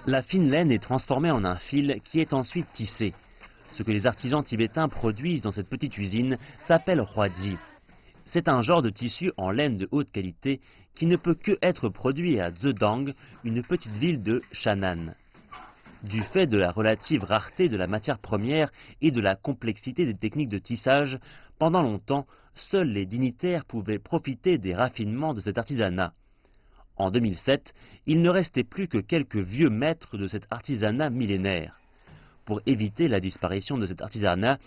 La fine laine est transformée en un fil qui est ensuite tissé. Ce que les artisans tibétains produisent dans cette petite usine s'appelle hwaji. C'est un genre de tissu en laine de haute qualité qui ne peut que être produit à Zedang, une petite ville de Shannan. Du fait de la relative rareté de la matière première et de la complexité des techniques de tissage, pendant longtemps, seuls les dignitaires pouvaient profiter des raffinements de cet artisanat. En 2007, il ne restait plus que quelques vieux maîtres de cet artisanat millénaire. Pour éviter la disparition de cet artisanat,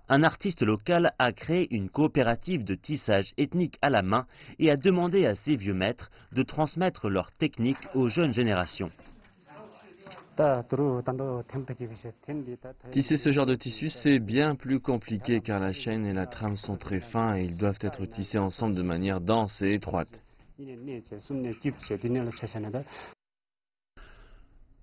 un artiste local a créé une coopérative de tissage ethnique à la main et a demandé à ces vieux maîtres de transmettre leurs techniques aux jeunes générations. Tisser ce genre de tissu, c'est bien plus compliqué car la chaîne et la trame sont très fins et ils doivent être tissés ensemble de manière dense et étroite.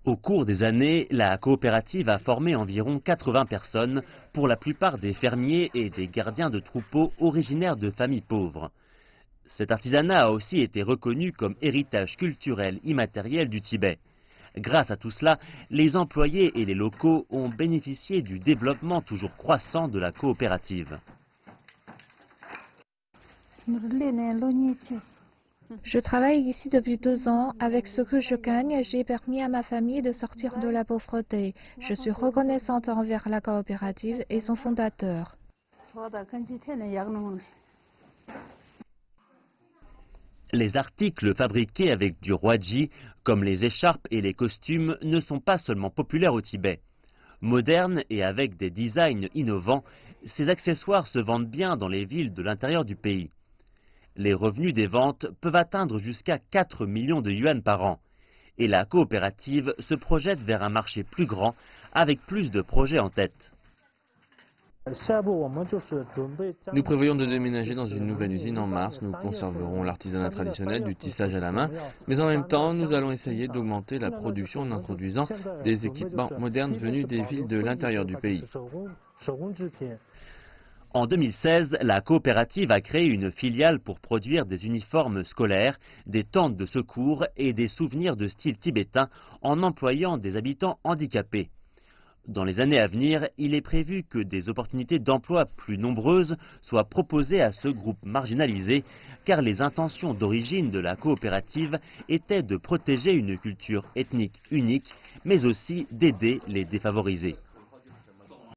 Au cours des années, la coopérative a formé environ 80 personnes, pour la plupart des fermiers et des gardiens de troupeaux originaires de familles pauvres. Cet artisanat a aussi été reconnu comme héritage culturel immatériel du Tibet. Grâce à tout cela, les employés et les locaux ont bénéficié du développement toujours croissant de la coopérative. Je travaille ici depuis 2 ans. Avec ce que je gagne, j'ai permis à ma famille de sortir de la pauvreté. Je suis reconnaissante envers la coopérative et son fondateur. Les articles fabriqués avec du hwaji, comme les écharpes et les costumes, ne sont pas seulement populaires au Tibet. Modernes et avec des designs innovants, ces accessoires se vendent bien dans les villes de l'intérieur du pays. Les revenus des ventes peuvent atteindre jusqu'à 4 millions de yuan par an. Et la coopérative se projette vers un marché plus grand, avec plus de projets en tête. Nous prévoyons de déménager dans une nouvelle usine en mars. Nous conserverons l'artisanat traditionnel du tissage à la main, mais en même temps, nous allons essayer d'augmenter la production en introduisant des équipements modernes venus des villes de l'intérieur du pays. En 2016, la coopérative a créé une filiale pour produire des uniformes scolaires, des tentes de secours et des souvenirs de style tibétain en employant des habitants handicapés. Dans les années à venir, il est prévu que des opportunités d'emploi plus nombreuses soient proposées à ce groupe marginalisé, car les intentions d'origine de la coopérative étaient de protéger une culture ethnique unique, mais aussi d'aider les défavorisés.